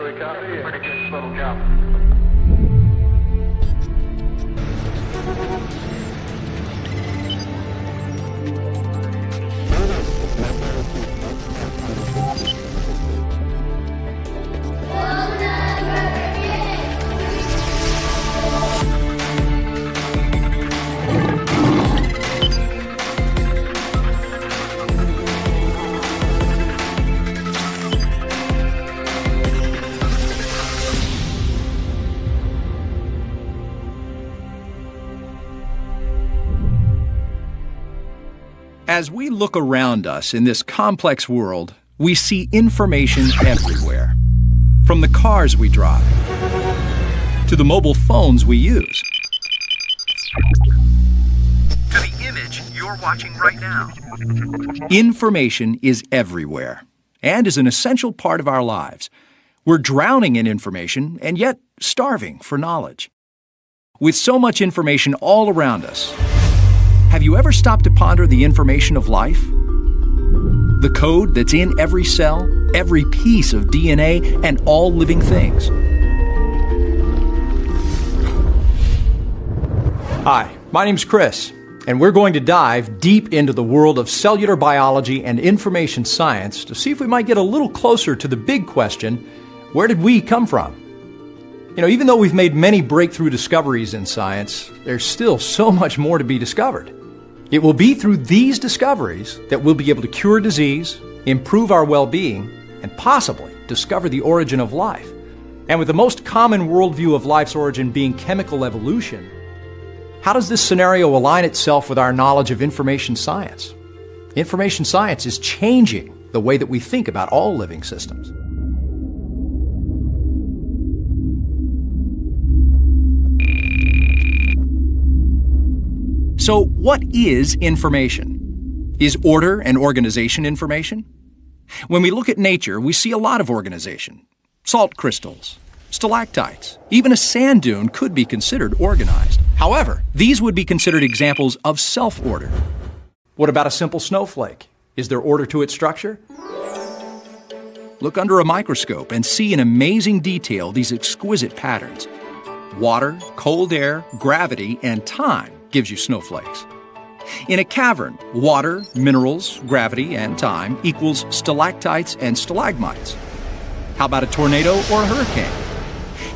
Pretty good little job. As we look around us in this complex world, we see information everywhere. From the cars we drive, to the mobile phones we use, to the image you're watching right now. Information is everywhere and is an essential part of our lives. We're drowning in information and yet starving for knowledge. With so much information all around us, have you ever stopped to ponder the information of life? The code that's in every cell, every piece of DNA, and all living things. Hi, my name's Chris, and we're going to dive deep into the world of cellular biology and information science to see if we might get a little closer to the big question, where did we come from? Even though we've made many breakthrough discoveries in science, there's still so much more to be discovered. It will be through these discoveries that we'll be able to cure disease, improve our well-being, and possibly discover the origin of life. And with the most common worldview of life's origin being chemical evolution, how does this scenario align itself with our knowledge of information science? Information science is changing the way that we think about all living systems. So, what is information? Is order and organization information? When we look at nature, we see a lot of organization. Salt crystals, stalactites, even a sand dune could be considered organized. However, these would be considered examples of self-order. What about a simple snowflake? Is there order to its structure? Look under a microscope and see in amazing detail these exquisite patterns. Water, cold air, gravity, and time gives you snowflakes. In a cavern, water, minerals, gravity, and time equals stalactites and stalagmites. How about a tornado or a hurricane?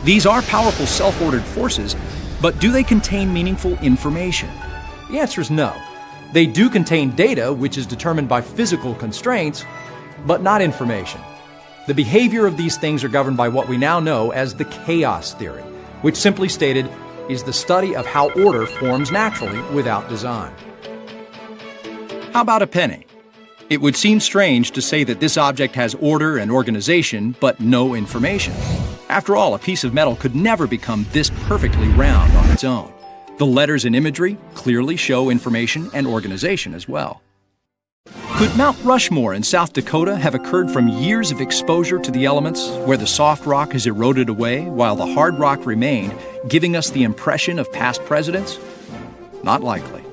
These are powerful self-ordered forces, but do they contain meaningful information? The answer is no. They do contain data, which is determined by physical constraints, but not information. The behavior of these things are governed by what we now know as the chaos theory, which simply stated is the study of how order forms naturally without design. How about a penny? It would seem strange to say that this object has order and organization, but no information. After all, a piece of metal could never become this perfectly round on its own. The letters and imagery clearly show information and organization as well. Could Mount Rushmore in South Dakota have occurred from years of exposure to the elements, where the soft rock has eroded away while the hard rock remained, giving us the impression of past presidents? Not likely.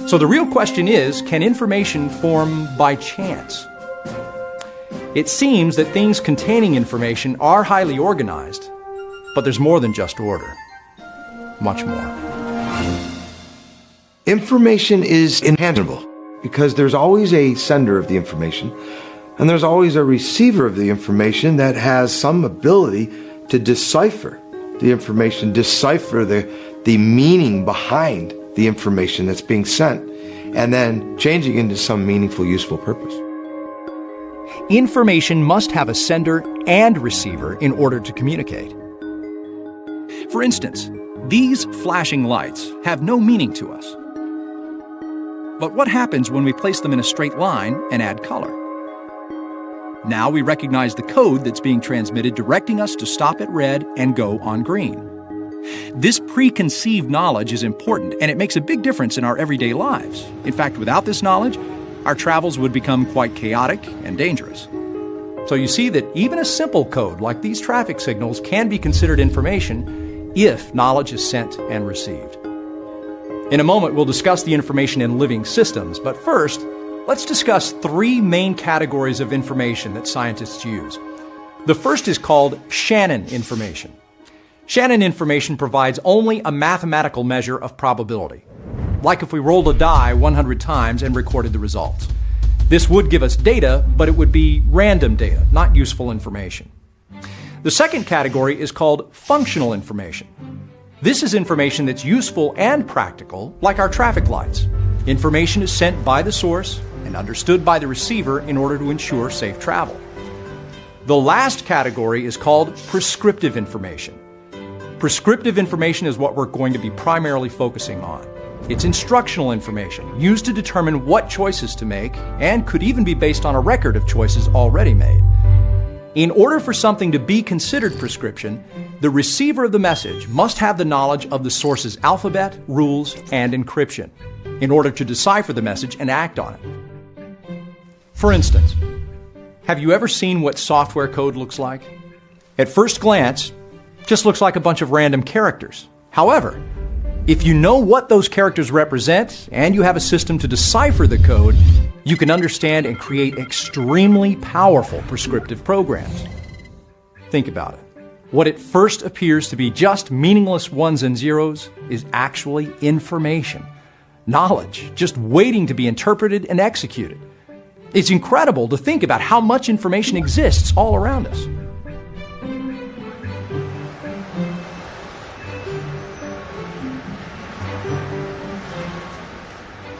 So the real question is, can information form by chance? It seems that things containing information are highly organized, but there's more than just order. Much more. Information is intangible because there's always a sender of the information and there's always a receiver of the information that has some ability to decipher the information, decipher the meaning behind the information that's being sent, and then changing into some meaningful, useful purpose. Information must have a sender and receiver in order to communicate. For instance, these flashing lights have no meaning to us. But what happens when we place them in a straight line and add color? Now we recognize the code that's being transmitted, directing us to stop at red and go on green. This preconceived knowledge is important, and it makes a big difference in our everyday lives. In fact, without this knowledge, our travels would become quite chaotic and dangerous. So you see that even a simple code like these traffic signals can be considered information if knowledge is sent and received. In a moment, we'll discuss the information in living systems, but first, let's discuss three main categories of information that scientists use. The first is called Shannon information. Shannon information provides only a mathematical measure of probability, like if we rolled a die 100 times and recorded the results. This would give us data, but it would be random data, not useful information. The second category is called functional information. This is information that's useful and practical, like our traffic lights. Information is sent by the source and understood by the receiver in order to ensure safe travel. The last category is called prescriptive information. Prescriptive information is what we're going to be primarily focusing on. It's instructional information used to determine what choices to make and could even be based on a record of choices already made. In order for something to be considered prescription, the receiver of the message must have the knowledge of the source's alphabet, rules, and encryption in order to decipher the message and act on it. For instance, have you ever seen what software code looks like? At first glance, it just looks like a bunch of random characters. However, if you know what those characters represent and you have a system to decipher the code, you can understand and create extremely powerful prescriptive programs. Think about it. What at first appears to be just meaningless ones and zeros is actually information, knowledge, just waiting to be interpreted and executed. It's incredible to think about how much information exists all around us.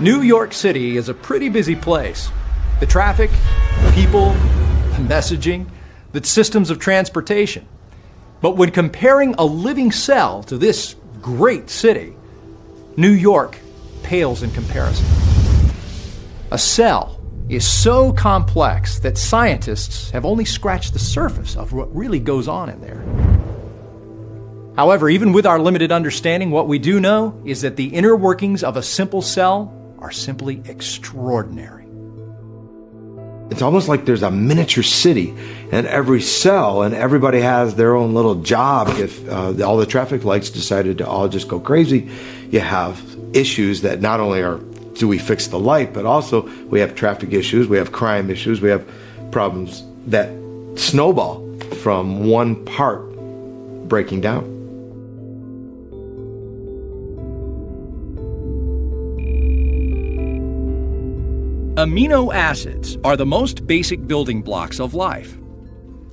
New York City is a pretty busy place. The traffic, the people, the messaging, the systems of transportation. But when comparing a living cell to this great city, New York pales in comparison. A cell is so complex that scientists have only scratched the surface of what really goes on in there. However, even with our limited understanding, what we do know is that the inner workings of a simple cell are simply extraordinary. It's almost like there's a miniature city in every cell, and everybody has their own little job. If all the traffic lights decided to all just go crazy, you have issues that not only do we fix the light, but also we have traffic issues, we have crime issues, we have problems that snowball from one part breaking down. Amino acids are the most basic building blocks of life.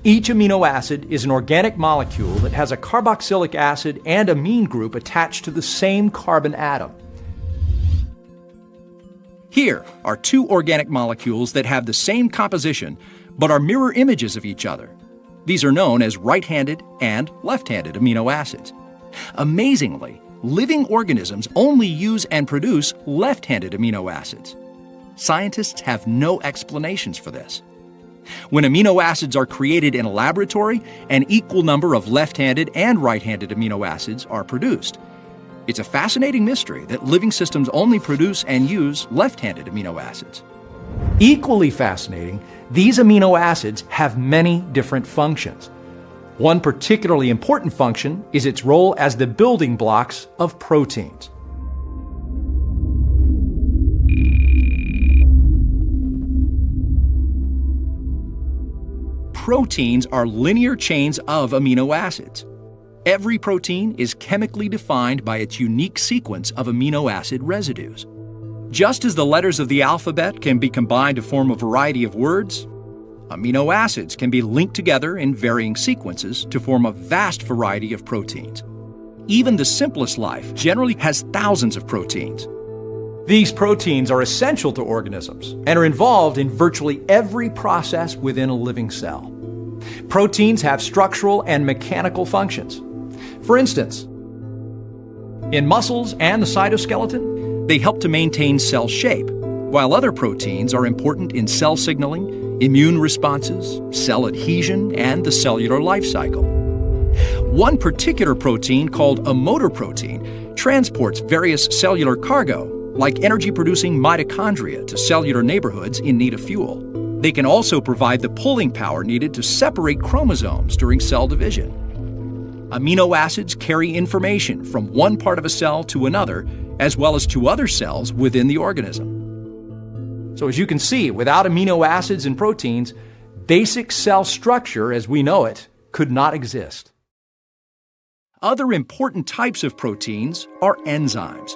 Each amino acid is an organic molecule that has a carboxylic acid and amine group attached to the same carbon atom. Here are two organic molecules that have the same composition but are mirror images of each other. These are known as right-handed and left-handed amino acids. Amazingly, living organisms only use and produce left-handed amino acids. Scientists have no explanations for this. When amino acids are created in a laboratory, an equal number of left-handed and right-handed amino acids are produced. It's a fascinating mystery that living systems only produce and use left-handed amino acids. Equally fascinating, these amino acids have many different functions. One particularly important function is its role as the building blocks of proteins. Proteins are linear chains of amino acids. Every protein is chemically defined by its unique sequence of amino acid residues. Just as the letters of the alphabet can be combined to form a variety of words, amino acids can be linked together in varying sequences to form a vast variety of proteins. Even the simplest life generally has thousands of proteins. These proteins are essential to organisms and are involved in virtually every process within a living cell. Proteins have structural and mechanical functions. For instance, in muscles and the cytoskeleton, they help to maintain cell shape, while other proteins are important in cell signaling, immune responses, cell adhesion, and the cellular life cycle. One particular protein, called a motor protein, transports various cellular cargo, like energy-producing mitochondria to cellular neighborhoods in need of fuel. They can also provide the pulling power needed to separate chromosomes during cell division. Amino acids carry information from one part of a cell to another, as well as to other cells within the organism. So as you can see, without amino acids and proteins, basic cell structure as we know it could not exist. Other important types of proteins are enzymes.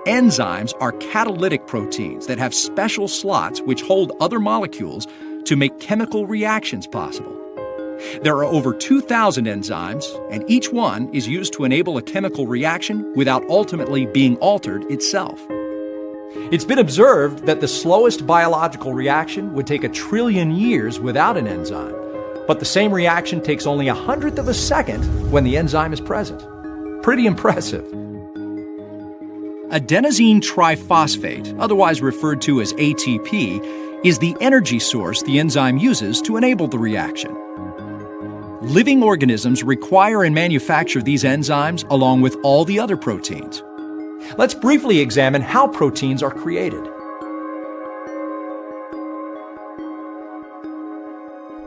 Enzymes are catalytic proteins that have special slots which hold other molecules to make chemical reactions possible. There are over 2,000 enzymes, and each one is used to enable a chemical reaction without ultimately being altered itself. It's been observed that the slowest biological reaction would take 1 trillion years without an enzyme, but the same reaction takes only 1/100th of a second when the enzyme is present. Pretty impressive. Adenosine triphosphate, otherwise referred to as ATP, is the energy source the enzyme uses to enable the reaction. Living organisms require and manufacture these enzymes along with all the other proteins. Let's briefly examine how proteins are created.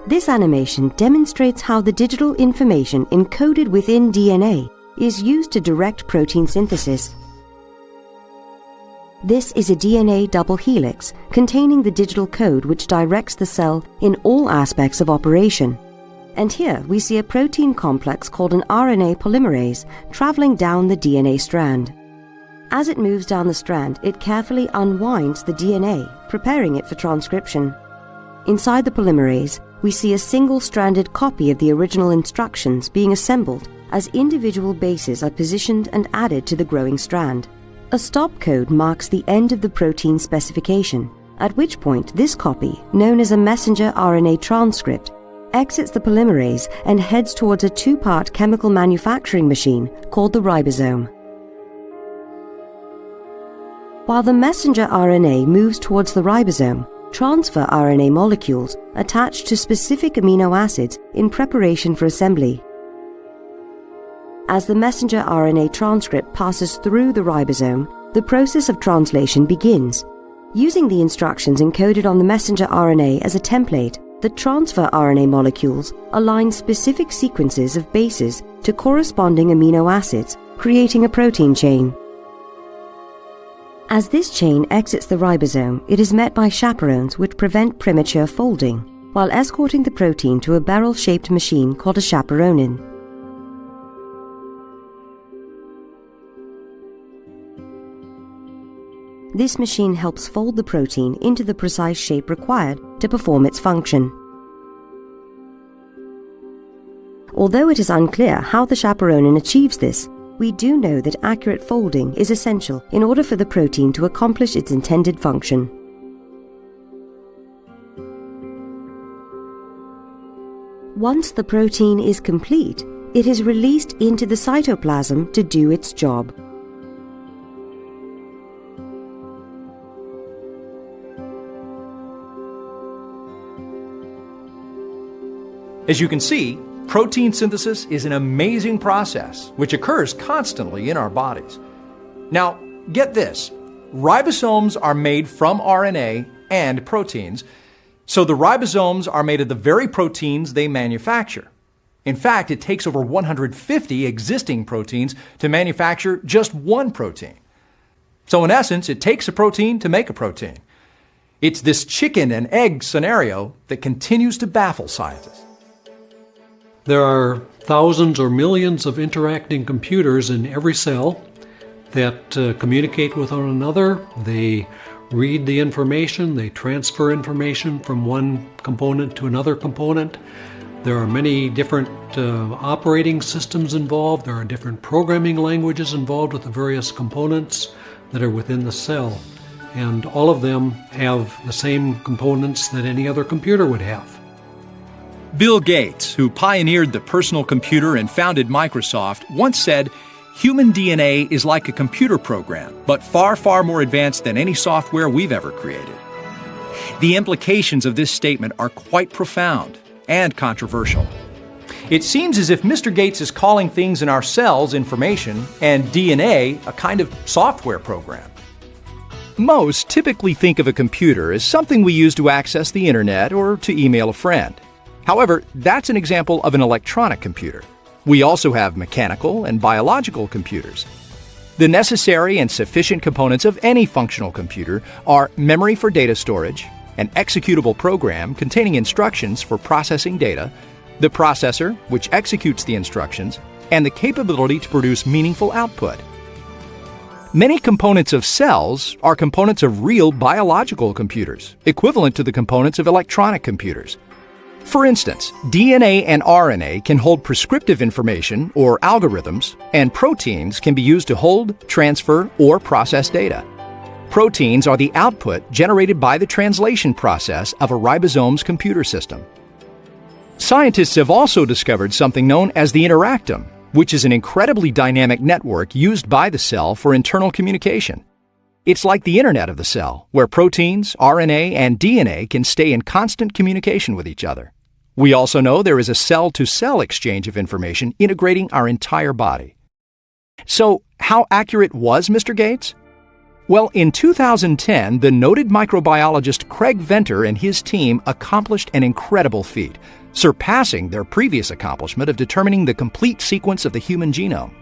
This animation demonstrates how the digital information encoded within DNA is used to direct protein synthesis. This is a DNA double helix containing the digital code which directs the cell in all aspects of operation. And here we see a protein complex called an RNA polymerase traveling down the DNA strand. As it moves down the strand, it carefully unwinds the DNA, preparing it for transcription. Inside the polymerase, we see a single-stranded copy of the original instructions being assembled as individual bases are positioned and added to the growing strand. A stop code marks the end of the protein specification, at which point this copy, known as a messenger RNA transcript, exits the polymerase and heads towards a two-part chemical manufacturing machine called the ribosome. While the messenger RNA moves towards the ribosome, transfer RNA molecules attach to specific amino acids in preparation for assembly. As the messenger RNA transcript passes through the ribosome, the process of translation begins. Using the instructions encoded on the messenger RNA as a template, the transfer RNA molecules align specific sequences of bases to corresponding amino acids, creating a protein chain. As this chain exits the ribosome, it is met by chaperones which prevent premature folding, while escorting the protein to a barrel-shaped machine called a chaperonin. This machine helps fold the protein into the precise shape required to perform its function. Although it is unclear how the chaperonin achieves this, we do know that accurate folding is essential in order for the protein to accomplish its intended function. Once the protein is complete, it is released into the cytoplasm to do its job. As you can see, protein synthesis is an amazing process which occurs constantly in our bodies. Now, get this. Ribosomes are made from RNA and proteins, so the ribosomes are made of the very proteins they manufacture. In fact, it takes over 150 existing proteins to manufacture just one protein. So in essence, it takes a protein to make a protein. It's this chicken and egg scenario that continues to baffle scientists. There are thousands or millions of interacting computers in every cell that communicate with one another. They read the information, they transfer information from one component to another component. There are many different operating systems involved. There are different programming languages involved with the various components that are within the cell. And all of them have the same components that any other computer would have. Bill Gates, who pioneered the personal computer and founded Microsoft, once said, "Human DNA is like a computer program, but far, far more advanced than any software we've ever created." The implications of this statement are quite profound and controversial. It seems as if Mr. Gates is calling things in our cells information and DNA a kind of software program. Most typically think of a computer as something we use to access the internet or to email a friend. However, that's an example of an electronic computer. We also have mechanical and biological computers. The necessary and sufficient components of any functional computer are memory for data storage, an executable program containing instructions for processing data, the processor, which executes the instructions, and the capability to produce meaningful output. Many components of cells are components of real biological computers, equivalent to the components of electronic computers. For instance, DNA and RNA can hold prescriptive information or algorithms, and proteins can be used to hold, transfer, or process data. Proteins are the output generated by the translation process of a ribosome's computer system. Scientists have also discovered something known as the interactome, which is an incredibly dynamic network used by the cell for internal communication. It's like the internet of the cell, where proteins, RNA, and DNA can stay in constant communication with each other. We also know there is a cell-to-cell exchange of information integrating our entire body. So, how accurate was Mr. Gates? Well, in 2010, the noted microbiologist Craig Venter and his team accomplished an incredible feat, surpassing their previous accomplishment of determining the complete sequence of the human genome.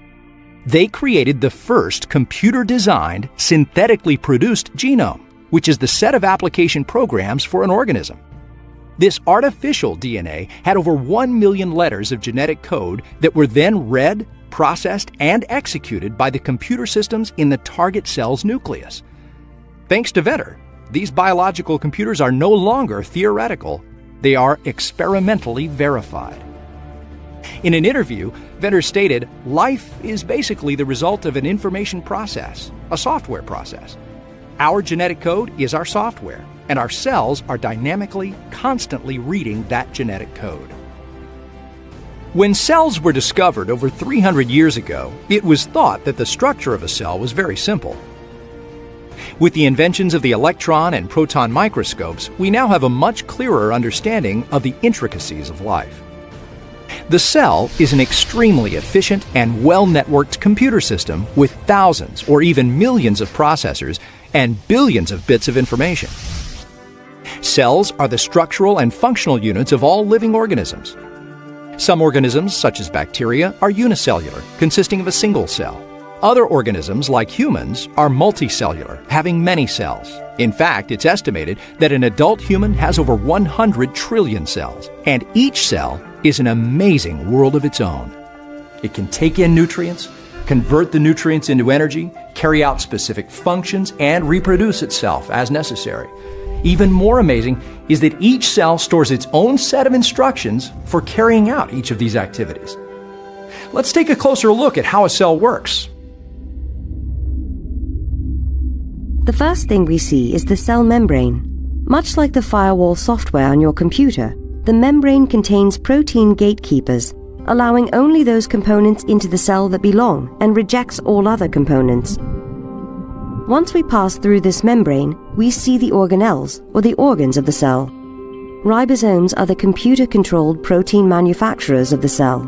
They created the first computer-designed, synthetically produced genome, which is the set of application programs for an organism. This artificial DNA had over 1 million letters of genetic code that were then read, processed, and executed by the computer systems in the target cell's nucleus. Thanks to Venter, these biological computers are no longer theoretical. They are experimentally verified. In an interview, Venter stated, "Life is basically the result of an information process, a software process. Our genetic code is our software, and our cells are dynamically, constantly reading that genetic code." When cells were discovered over 300 years ago, it was thought that the structure of a cell was very simple. With the inventions of the electron and proton microscopes, we now have a much clearer understanding of the intricacies of life. The cell is an extremely efficient and well-networked computer system with thousands or even millions of processors and billions of bits of information. Cells are the structural and functional units of all living organisms. Some organisms, such as bacteria, are unicellular, consisting of a single cell. Other organisms, like humans, are multicellular, having many cells. In fact, it's estimated that an adult human has over 100 trillion cells, and each cell is an amazing world of its own. It can take in nutrients, convert the nutrients into energy, carry out specific functions, and reproduce itself as necessary. Even more amazing is that each cell stores its own set of instructions for carrying out each of these activities. Let's take a closer look at how a cell works. The first thing we see is the cell membrane. Much like the firewall software on your computer, the membrane contains protein gatekeepers, allowing only those components into the cell that belong and rejects all other components. Once we pass through this membrane, we see the organelles, or the organs of the cell. Ribosomes are the computer-controlled protein manufacturers of the cell.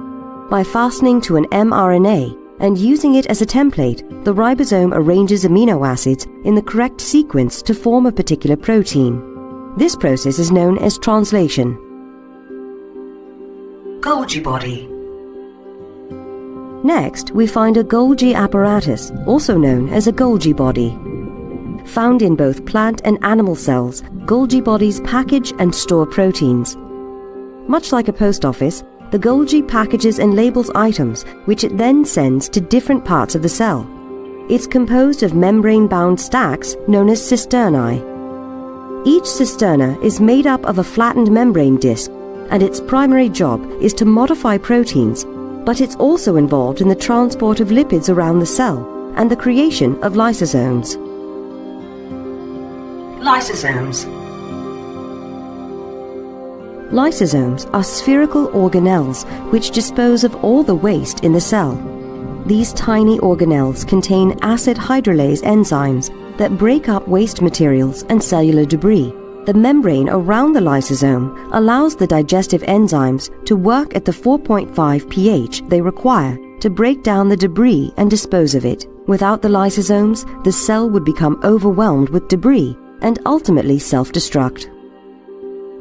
By fastening to an mRNA and using it as a template, the ribosome arranges amino acids in the correct sequence to form a particular protein. This process is known as translation. Golgi body. Next, we find a Golgi apparatus, also known as a Golgi body. Found in both plant and animal cells, Golgi bodies package and store proteins. Much like a post office, the Golgi packages and labels items, which it then sends to different parts of the cell. It's composed of membrane-bound stacks known as cisternae. Each cisterna is made up of a flattened membrane disc, and its primary job is to modify proteins, but it's also involved in the transport of lipids around the cell and the creation of lysosomes. Lysosomes. Lysosomes are spherical organelles which dispose of all the waste in the cell. These tiny organelles contain acid hydrolase enzymes that break up waste materials and cellular debris. The membrane around the lysosome allows the digestive enzymes to work at the 4.5 pH they require to break down the debris and dispose of it. Without the lysosomes, the cell would become overwhelmed with debris and ultimately self-destruct.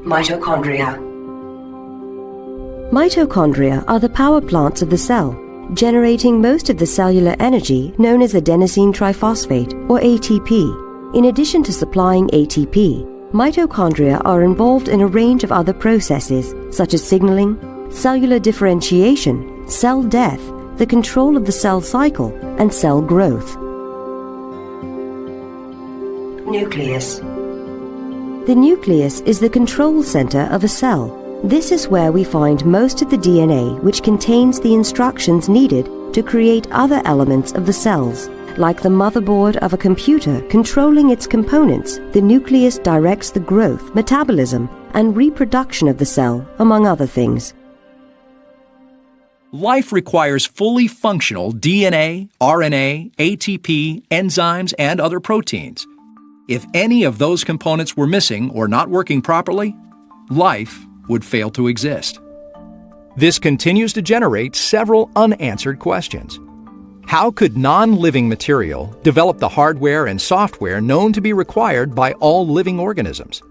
Mitochondria. Mitochondria are the power plants of the cell, generating most of the cellular energy known as adenosine triphosphate, or ATP. In addition to supplying ATP, Mitochondria are involved in a range of other processes, such as signaling, cellular differentiation, cell death, the control of the cell cycle, and cell growth. Nucleus. The nucleus is the control center of a cell. This is where we find most of the DNA, which contains the instructions needed to create other elements of the cells. Like the motherboard of a computer controlling its components, the nucleus directs the growth, metabolism, and reproduction of the cell, among other things. Life requires fully functional DNA, RNA, ATP, enzymes, and other proteins. If any of those components were missing or not working properly, life would fail to exist. This continues to generate several unanswered questions. How could non-living material develop the hardware and software known to be required by all living organisms?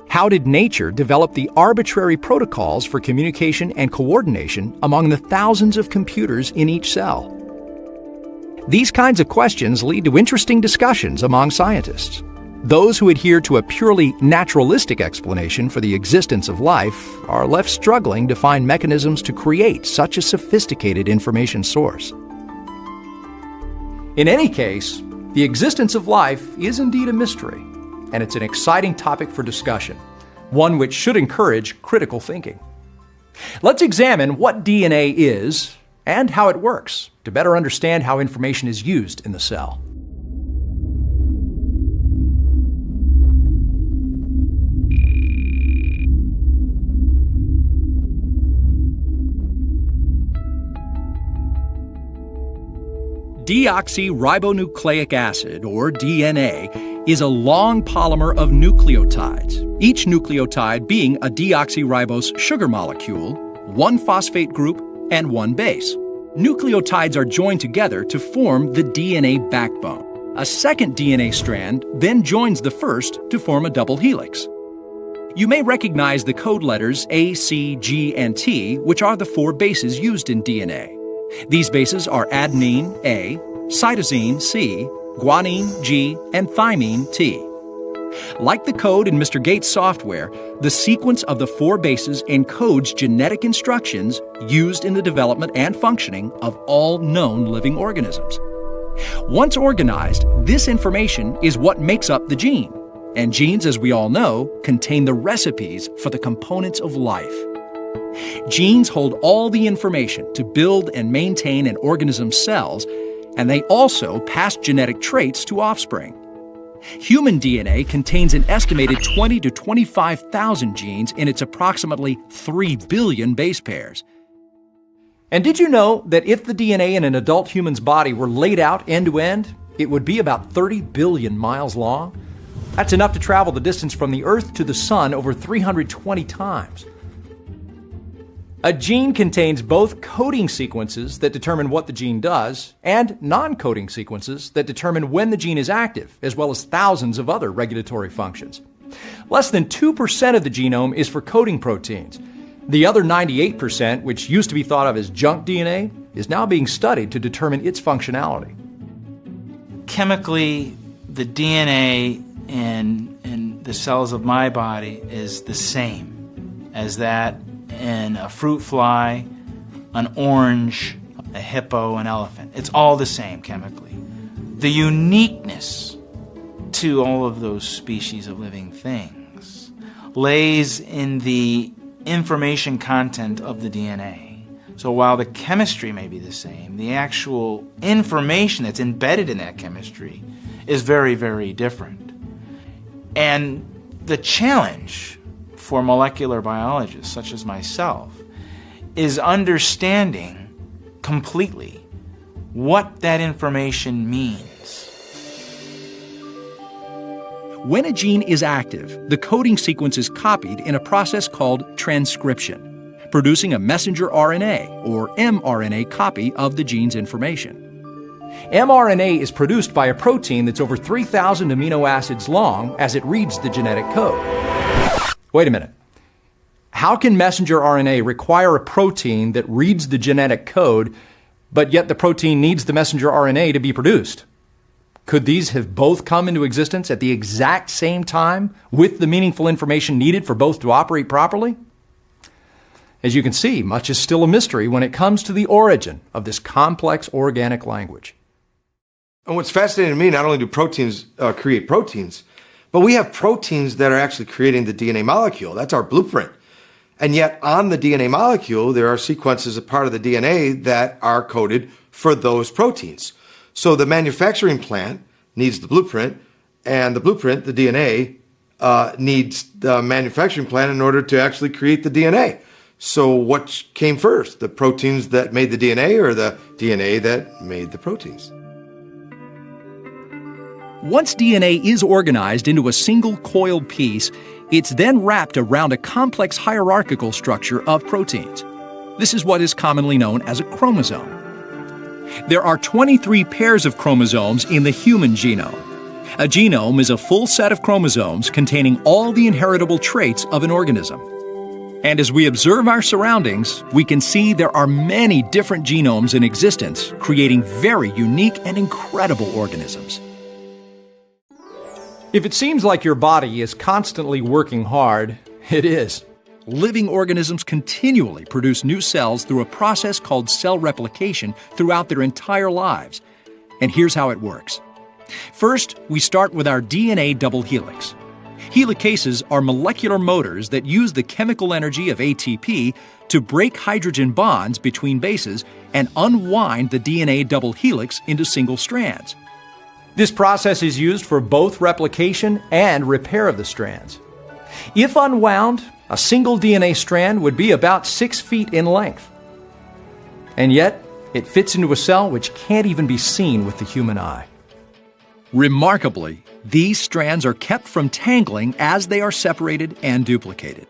How did nature develop the arbitrary protocols for communication and coordination among the thousands of computers in each cell? These kinds of questions lead to interesting discussions among scientists. Those who adhere to a purely naturalistic explanation for the existence of life are left struggling to find mechanisms to create such a sophisticated information source. In any case, the existence of life is indeed a mystery, and it's an exciting topic for discussion, one which should encourage critical thinking. Let's examine what DNA is and how it works to better understand how information is used in the cell. Deoxyribonucleic acid, or DNA, is a long polymer of nucleotides, each nucleotide being a deoxyribose sugar molecule, one phosphate group, and one base. Nucleotides are joined together to form the DNA backbone. A second DNA strand then joins the first to form a double helix. You may recognize the code letters A, C, G, and T, which are the 4 bases used in DNA. These bases are adenine, A, cytosine, C, guanine, G, and thymine, T. Like the code in Mr. Gates' software, the sequence of the 4 bases encodes genetic instructions used in the development and functioning of all known living organisms. Once organized, this information is what makes up the gene. And genes, as we all know, contain the recipes for the components of life. Genes hold all the information to build and maintain an organism's cells, and they also pass genetic traits to offspring. Human DNA contains an estimated 20 to 25,000 genes in its approximately 3 billion base pairs. And did you know that if the DNA in an adult human's body were laid out end to end, it would be about 30 billion miles long? That's enough to travel the distance from the Earth to the Sun over 320 times. A gene contains both coding sequences that determine what the gene does and non-coding sequences that determine when the gene is active, as well as thousands of other regulatory functions. Less than 2% of the genome is for coding proteins. The other 98%, which used to be thought of as junk DNA, is now being studied to determine its functionality. Chemically, the DNA in the cells of my body is the same as that in a fruit fly, an orange, a hippo, an elephant. It's all the same chemically. The uniqueness to all of those species of living things lays in the information content of the DNA. So while the chemistry may be the same, the actual information that's embedded in that chemistry is very, very different. And the challenge for molecular biologists such as myself is understanding completely what that information means. When a gene is active, the coding sequence is copied in a process called transcription, producing a messenger RNA or mRNA copy of the gene's information. mRNA is produced by a protein that's over 3,000 amino acids long as it reads the genetic code. Wait a minute. How can messenger RNA require a protein that reads the genetic code, but yet the protein needs the messenger RNA to be produced? Could these have both come into existence at the exact same time with the meaningful information needed for both to operate properly? As you can see, much is still a mystery when it comes to the origin of this complex organic language. And what's fascinating to me, not only do proteins create proteins, but we have proteins that are actually creating the DNA molecule. That's our blueprint. And yet on the DNA molecule, there are sequences of part of the DNA that are coded for those proteins. So the manufacturing plant needs the blueprint, and the blueprint, the DNA, needs the manufacturing plant in order to actually create the DNA. So what came first, the proteins that made the DNA or the DNA that made the proteins? Once DNA is organized into a single coiled piece, it's then wrapped around a complex hierarchical structure of proteins. This is what is commonly known as a chromosome. There are 23 pairs of chromosomes in the human genome. A genome is a full set of chromosomes containing all the inheritable traits of an organism. And as we observe our surroundings, we can see there are many different genomes in existence, creating very unique and incredible organisms. If it seems like your body is constantly working hard, it is. Living organisms continually produce new cells through a process called cell replication throughout their entire lives. And here's how it works. First, we start with our DNA double helix. Helicases are molecular motors that use the chemical energy of ATP to break hydrogen bonds between bases and unwind the DNA double helix into single strands. This process is used for both replication and repair of the strands. If unwound, a single DNA strand would be about 6 feet in length. And yet, it fits into a cell which can't even be seen with the human eye. Remarkably, these strands are kept from tangling as they are separated and duplicated.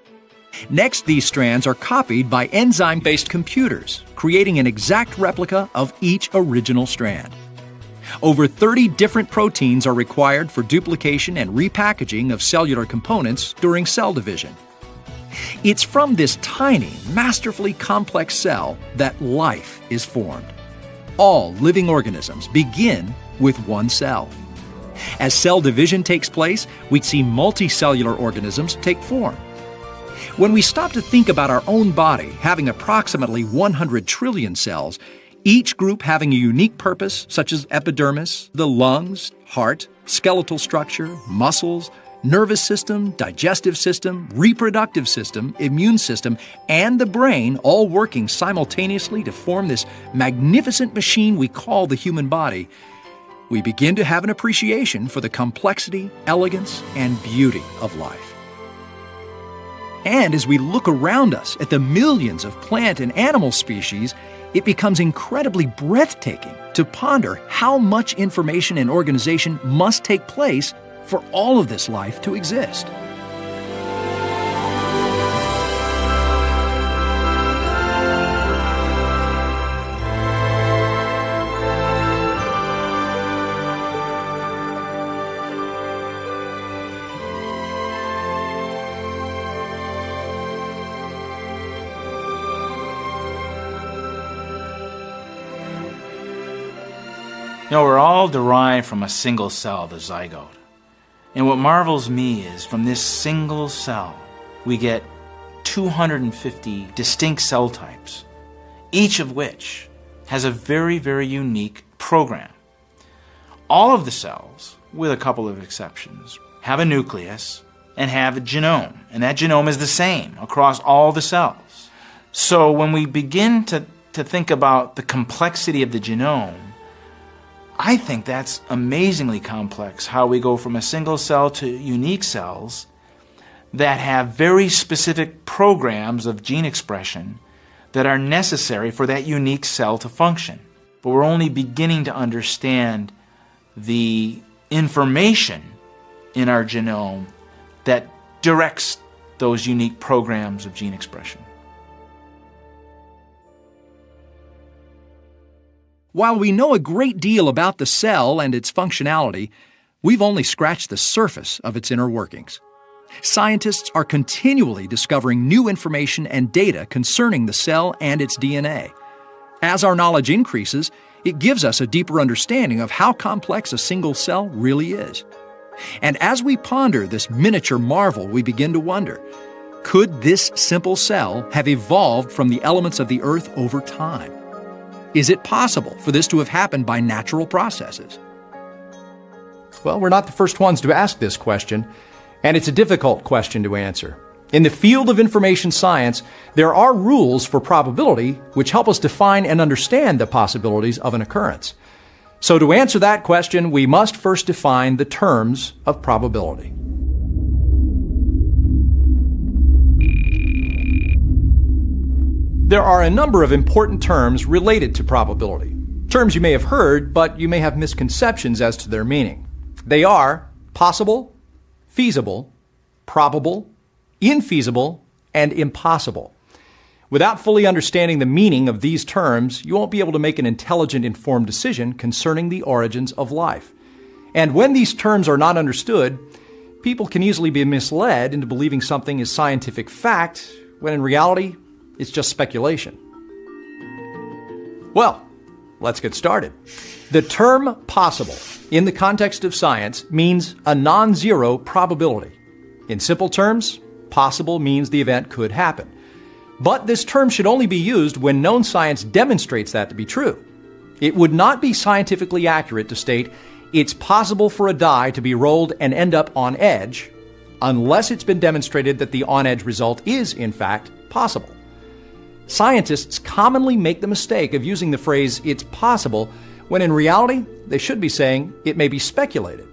Next, these strands are copied by enzyme-based computers, creating an exact replica of each original strand. Over 30 different proteins are required for duplication and repackaging of cellular components during cell division. It's from this tiny, masterfully complex cell that life is formed. All living organisms begin with one cell. As cell division takes place, we see multicellular organisms take form. When we stop to think about our own body having approximately 100 trillion cells, each group having a unique purpose, such as epidermis, the lungs, heart, skeletal structure, muscles, nervous system, digestive system, reproductive system, immune system, and the brain all working simultaneously to form this magnificent machine we call the human body, we begin to have an appreciation for the complexity, elegance, and beauty of life. And as we look around us at the millions of plant and animal species, it becomes incredibly breathtaking to ponder how much information and organization must take place for all of this life to exist. You know, we're all derived from a single cell, the zygote. And what marvels me is from this single cell, we get 250 distinct cell types, each of which has a very, very unique program. All of the cells, with a couple of exceptions, have a nucleus and have a genome. And that genome is the same across all the cells. So when we begin to think about the complexity of the genome, I think that's amazingly complex, how we go from a single cell to unique cells that have very specific programs of gene expression that are necessary for that unique cell to function. But we're only beginning to understand the information in our genome that directs those unique programs of gene expression. While we know a great deal about the cell and its functionality, we've only scratched the surface of its inner workings. Scientists are continually discovering new information and data concerning the cell and its DNA. As our knowledge increases, It gives us a deeper understanding of how complex a single cell really is. And as we ponder this miniature marvel, we begin to wonder, could this simple cell have evolved from the elements of the earth over time? Is it possible for this to have happened by natural processes? Well, we're not the first ones to ask this question, and it's a difficult question to answer. In the field of information science, there are rules for probability which help us define and understand the possibilities of an occurrence. So to answer that question, we must first define the terms of probability. There are a number of important terms related to probability. Terms you may have heard, but you may have misconceptions as to their meaning. They are possible, feasible, probable, infeasible, and impossible. Without fully understanding the meaning of these terms, you won't be able to make an intelligent, informed decision concerning the origins of life. And when these terms are not understood, people can easily be misled into believing something is scientific fact, when in reality, it's just speculation. Well, let's get started. The term possible, in the context of science, means a non-zero probability. In simple terms, possible means the event could happen. But this term should only be used when known science demonstrates that to be true. It would not be scientifically accurate to state it's possible for a die to be rolled and end up on edge, unless it's been demonstrated that the on-edge result is, in fact, possible. Scientists commonly make the mistake of using the phrase, it's possible, when in reality, they should be saying it may be speculated.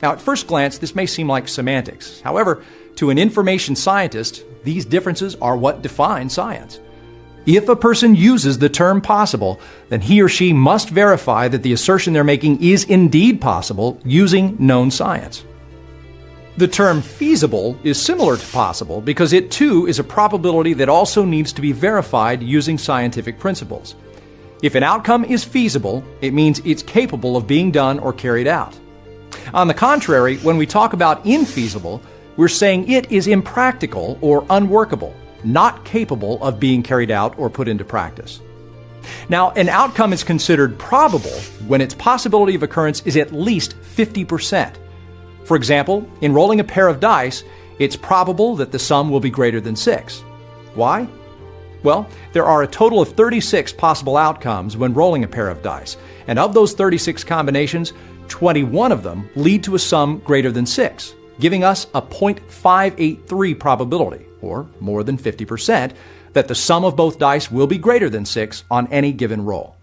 Now, at first glance, this may seem like semantics. However, to an information scientist, these differences are what define science. If a person uses the term possible, then he or she must verify that the assertion they're making is indeed possible using known science. The term feasible is similar to possible because it too is a probability that also needs to be verified using scientific principles. If an outcome is feasible, it means it's capable of being done or carried out. On the contrary, when we talk about infeasible, we're saying it is impractical or unworkable, not capable of being carried out or put into practice. Now, an outcome is considered probable when its possibility of occurrence is at least 50%. For example, in rolling a pair of dice, it's probable that the sum will be greater than 6. Why? Well, there are a total of 36 possible outcomes when rolling a pair of dice, and of those 36 combinations, 21 of them lead to a sum greater than 6, giving us a 0.583 probability, or more than 50%, that the sum of both dice will be greater than 6 on any given roll.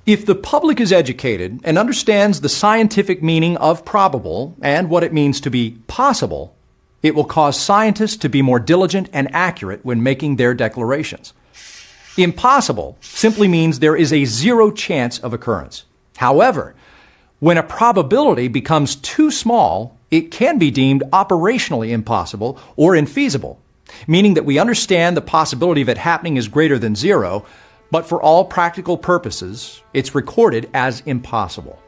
If the public is educated and understands the scientific meaning of probable and what it means to be possible, it will cause scientists to be more diligent and accurate when making their declarations. Impossible simply means there is a zero chance of occurrence. However, when a probability becomes too small, it can be deemed operationally impossible or infeasible, meaning that we understand the possibility of it happening is greater than 0, but for all practical purposes, it's recorded as impossible.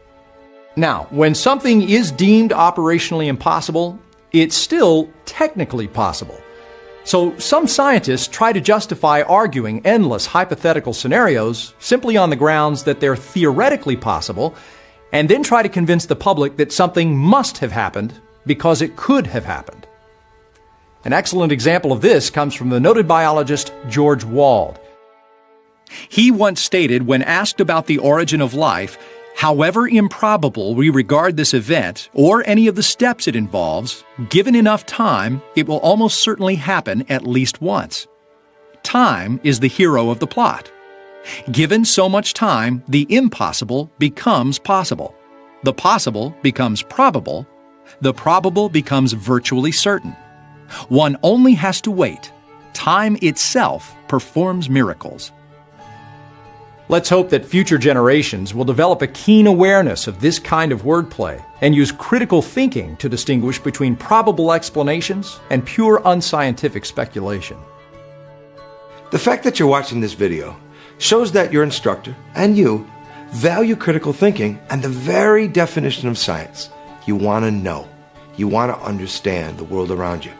Now, when something is deemed operationally impossible, it's still technically possible. So some scientists try to justify arguing endless hypothetical scenarios simply on the grounds that they're theoretically possible, and then try to convince the public that something must have happened because it could have happened. An excellent example of this comes from the noted biologist George Wald. He once stated, when asked about the origin of life, however improbable we regard this event or any of the steps it involves, given enough time, it will almost certainly happen at least once. Time is the hero of the plot. Given so much time, the impossible becomes possible. The possible becomes probable. The probable becomes virtually certain. One only has to wait. Time itself performs miracles. Let's hope that future generations will develop a keen awareness of this kind of wordplay and use critical thinking to distinguish between probable explanations and pure unscientific speculation. The fact that you're watching this video shows that your instructor and you value critical thinking and the very definition of science. You want to know. You want to understand the world around you.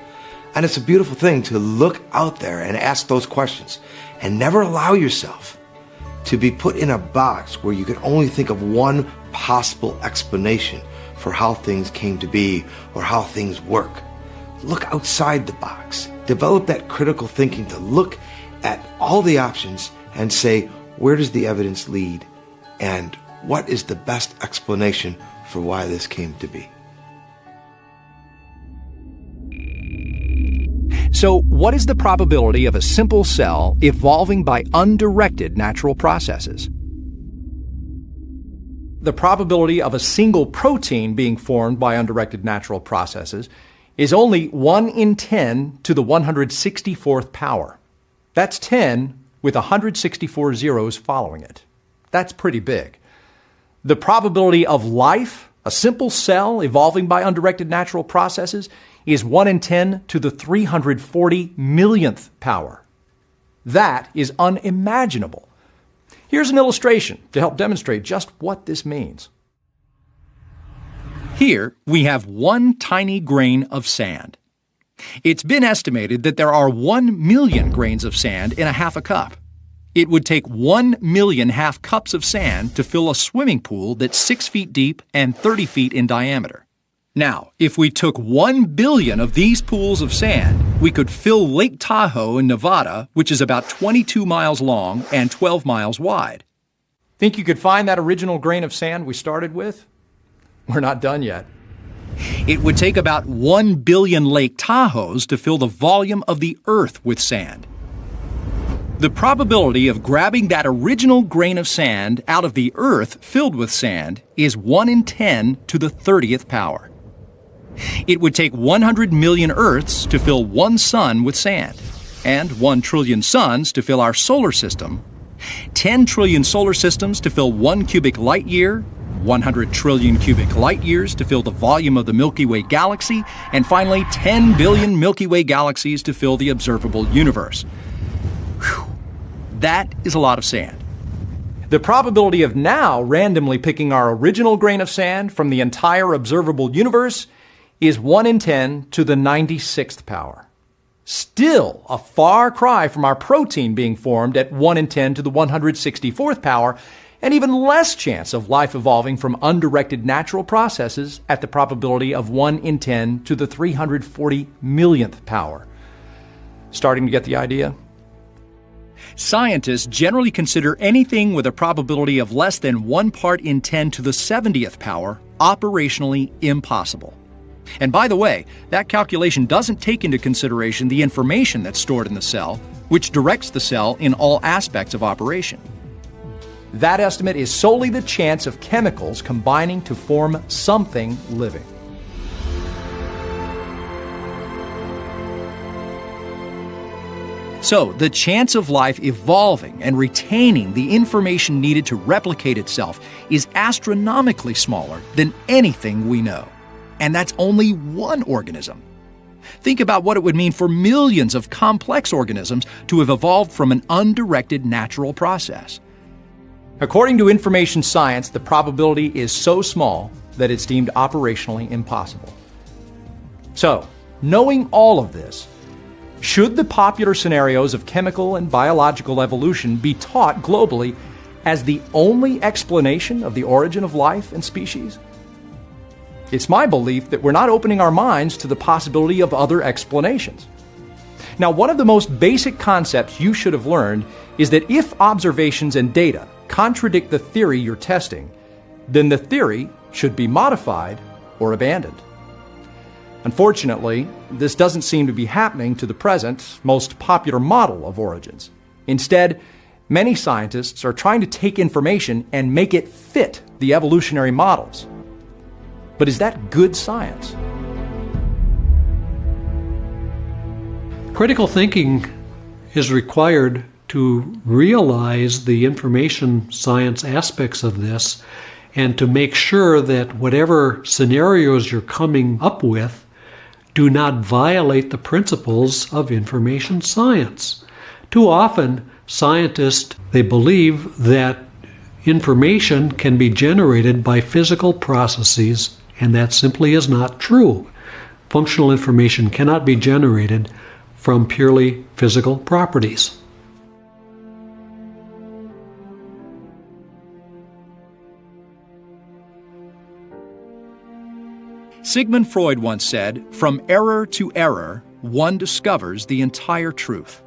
And it's a beautiful thing to look out there and ask those questions and never allow yourself to be put in a box where you could only think of one possible explanation for how things came to be or how things work. Look outside the box. Develop that critical thinking to look at all the options and say, where does the evidence lead? And what is the best explanation for why this came to be? So, what is the probability of a simple cell evolving by undirected natural processes? The probability of a single protein being formed by undirected natural processes is only 1 in 10 to the 164th power. That's 10 with 164 zeros following it. That's pretty big. The probability of life, a simple cell evolving by undirected natural processes, is 1 in 10 to the 340 millionth power. That is unimaginable. Here's an illustration to help demonstrate just what this means. Here we have one tiny grain of sand. It's been estimated that there are 1 million grains of sand in a half a cup. It would take 1 million half cups of sand to fill a swimming pool that's 6 feet deep and 30 feet in diameter. Now, if we took 1 billion of these pools of sand, we could fill Lake Tahoe in Nevada, which is about 22 miles long and 12 miles wide. Think you could find that original grain of sand we started with? We're not done yet. It would take about 1 billion Lake Tahoes to fill the volume of the Earth with sand. The probability of grabbing that original grain of sand out of the Earth filled with sand is 1 in 10 to the 30th power. It would take 100 million Earths to fill one sun with sand, and 1 trillion suns to fill our solar system, 10 trillion solar systems to fill 1 cubic light year, 100 trillion cubic light years to fill the volume of the Milky Way galaxy, and finally 10 billion Milky Way galaxies to fill the observable universe. Whew. That is a lot of sand. The probability of now randomly picking our original grain of sand from the entire observable universe is 1 in 10 to the 96th power. Still a far cry from our protein being formed at 1 in 10 to the 164th power, and even less chance of life evolving from undirected natural processes at the probability of 1 in 10 to the 340 millionth power. Starting to get the idea? Scientists generally consider anything with a probability of less than 1 part in 10 to the 70th power operationally impossible. And by the way, that calculation doesn't take into consideration the information that's stored in the cell, which directs the cell in all aspects of operation. That estimate is solely the chance of chemicals combining to form something living. So, the chance of life evolving and retaining the information needed to replicate itself is astronomically smaller than anything we know. And that's only one organism. Think about what it would mean for millions of complex organisms to have evolved from an undirected natural process. According to information science, the probability is so small that it's deemed operationally impossible. So, knowing all of this, should the popular scenarios of chemical and biological evolution be taught globally as the only explanation of the origin of life and species? It's my belief that we're not opening our minds to the possibility of other explanations. Now, one of the most basic concepts you should have learned is that if observations and data contradict the theory you're testing, then the theory should be modified or abandoned. Unfortunately, this doesn't seem to be happening to the present, most popular model of origins. Instead, many scientists are trying to take information and make it fit the evolutionary models. But is that good science? Critical thinking is required to realize the information science aspects of this and to make sure that whatever scenarios you're coming up with do not violate the principles of information science. Too often, scientists, they believe that information can be generated by physical processes, and that simply is not true. Functional information cannot be generated from purely physical properties. Sigmund Freud once said, "From error to error, one discovers the entire truth."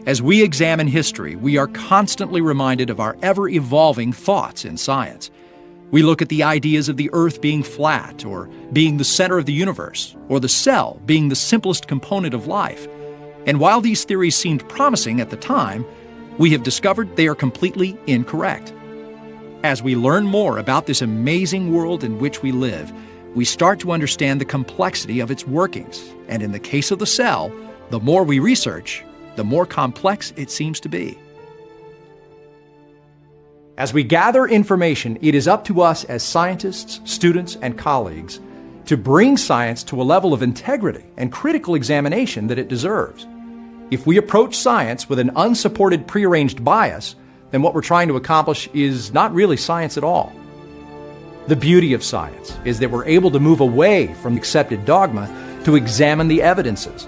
As we examine history, we are constantly reminded of our ever-evolving thoughts in science. We look at the ideas of the Earth being flat, or being the center of the universe, or the cell being the simplest component of life. And while these theories seemed promising at the time, we have discovered they are completely incorrect. As we learn more about this amazing world in which we live, we start to understand the complexity of its workings. And in the case of the cell, the more we research, the more complex it seems to be. As we gather information, it is up to us as scientists, students, and colleagues to bring science to a level of integrity and critical examination that it deserves. If we approach science with an unsupported prearranged bias, then what we're trying to accomplish is not really science at all. The beauty of science is that we're able to move away from accepted dogma to examine the evidences.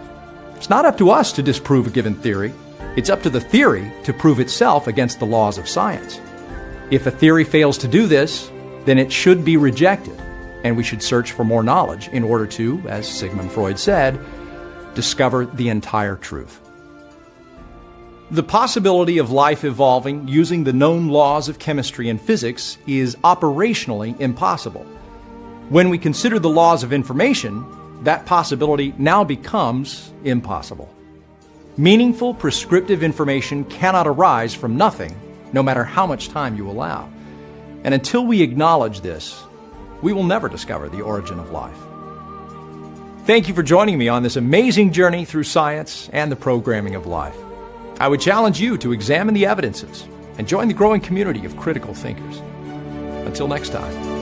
It's not up to us to disprove a given theory. It's up to the theory to prove itself against the laws of science. If a theory fails to do this, then it should be rejected, and we should search for more knowledge in order to, as Sigmund Freud said, discover the entire truth. The possibility of life evolving using the known laws of chemistry and physics is operationally impossible. When we consider the laws of information, that possibility now becomes impossible. Meaningful prescriptive information cannot arise from nothing, no matter how much time you allow. And until we acknowledge this, we will never discover the origin of life. Thank you for joining me on this amazing journey through science and the programming of life. I would challenge you to examine the evidences and join the growing community of critical thinkers. Until next time.